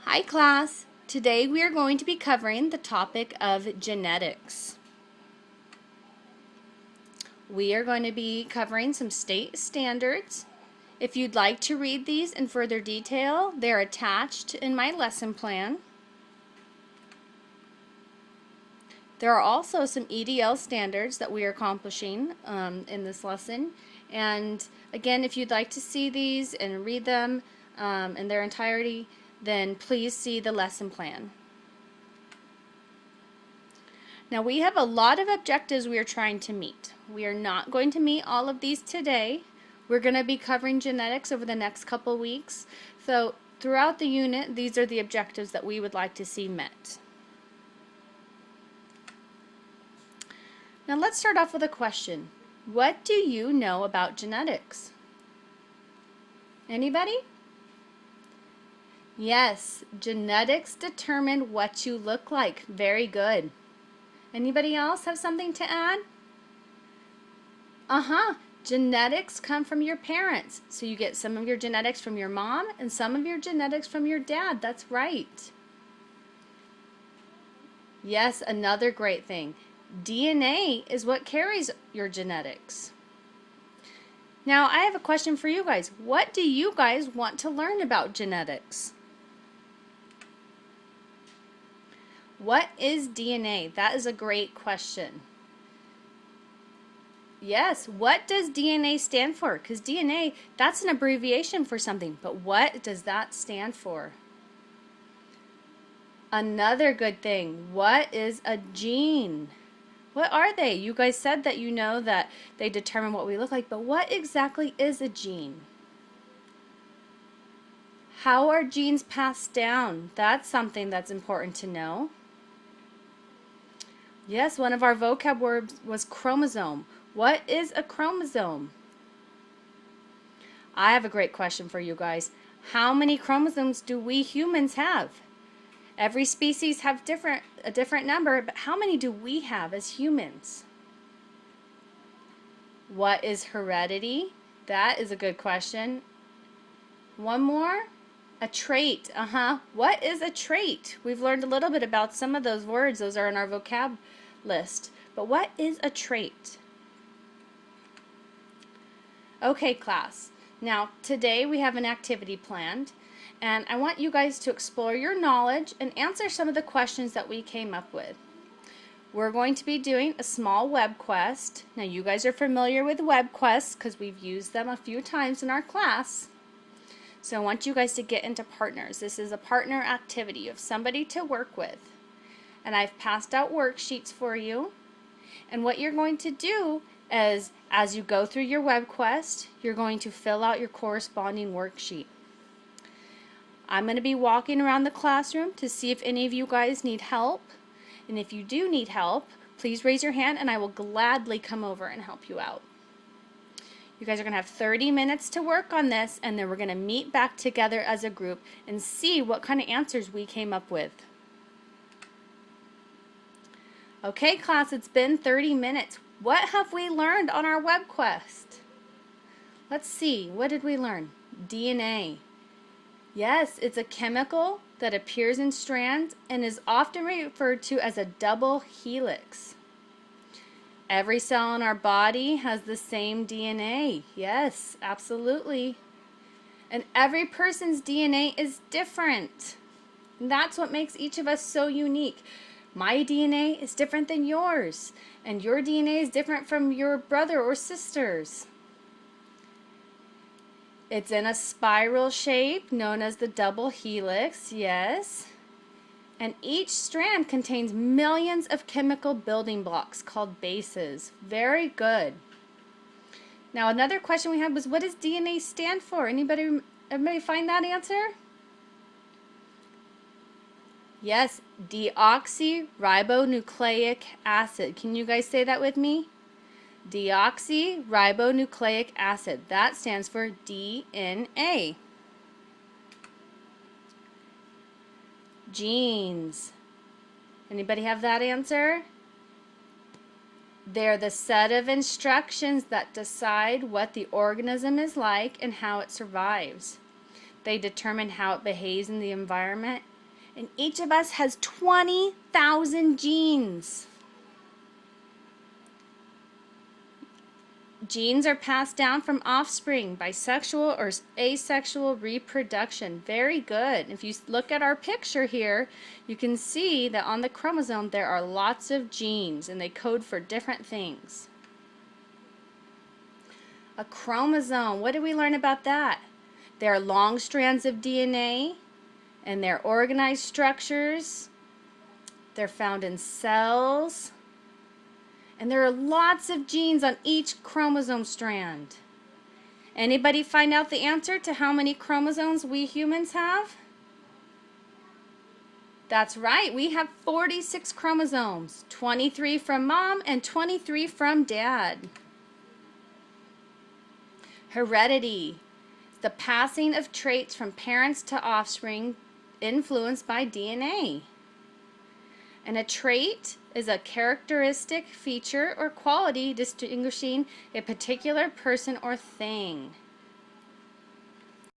Hi class! Today we are going to be covering the topic of genetics. We are going to be covering some state standards. If you'd like to read these in further detail, they're attached in my lesson plan. There are also some EDL standards that we are accomplishing in this lesson. And again, if you'd like to see these and read them in their entirety, then please see the lesson plan. Now we have a lot of objectives we are trying to meet. We are not going to meet all of these today. We're going to be covering genetics over the next couple weeks. So throughout the unit, these are the objectives that we would like to see met. Now let's start off with a question. What do you know about genetics? Anybody? Yes, genetics determine what you look like. Very good. Anybody else have something to add? Genetics come from your parents. So you get some of your genetics from your mom and some of your genetics from your dad. That's right. Yes, another great thing. DNA is what carries your genetics. Now, I have a question for you guys. What do you guys want to learn about genetics? What is DNA? That is a great question. Yes, what does DNA stand for? Because DNA, that's an abbreviation for something, but what does that stand for? Another good thing, what is a gene? What are they? You guys said that you know that they determine what we look like, but what exactly is a gene? How are genes passed down? That's something that's important to know. Yes, one of our vocab words was chromosome. What is a chromosome? I have a great question for you guys. How many chromosomes do we humans have? Every species have a different number, but how many do we have as humans? What is heredity? That is a good question. One more. A trait. What is a trait? We've learned a little bit about some of those words. Those are in our vocab list. But what is a trait? Okay, class. Now, today we have an activity planned, and I want you guys to explore your knowledge and answer some of the questions that we came up with. We're going to be doing a small web quest. Now, you guys are familiar with web quests because we've used them a few times in our class. So I want you guys to get into partners. This is a partner activity of somebody to work with. And I've passed out worksheets for you. And what you're going to do is, as you go through your web quest, you're going to fill out your corresponding worksheet. I'm going to be walking around the classroom to see if any of you guys need help. And if you do need help, please raise your hand and I will gladly come over and help you out. You guys are going to have 30 minutes to work on this, and then we're going to meet back together as a group and see what kind of answers we came up with. Okay, class, it's been 30 minutes. What have we learned on our web quest? Let's see, what did we learn? DNA. Yes, it's a chemical that appears in strands and is often referred to as a double helix. Every cell in our body has the same DNA. Yes, absolutely. And every person's DNA is different. And that's what makes each of us so unique. My DNA is different than yours. And your DNA is different from your brother or sisters. It's in a spiral shape known as the double helix. Yes. And each strand contains millions of chemical building blocks called bases. Very good. Now another question we had was, what does DNA stand for? Everybody find that answer? Yes, deoxyribonucleic acid. Can you guys say that with me? Deoxyribonucleic acid. That stands for DNA. Genes. Anybody have that answer? They're the set of instructions that decide what the organism is like and how it survives. They determine how it behaves in the environment And each of us has 20,000 genes. Genes are passed down from offspring by sexual or asexual reproduction. Very good. If you look at our picture here, you can see that on the chromosome there are lots of genes and they code for different things. A chromosome, what did we learn about that? There are long strands of DNA and they're organized structures. They're found in cells. And there are lots of genes on each chromosome strand. Anybody find out the answer to how many chromosomes we humans have? That's right, we have 46 chromosomes, 23 from mom and 23 from dad. Heredity, the passing of traits from parents to offspring influenced by DNA. And a trait is a characteristic feature or quality distinguishing a particular person or thing.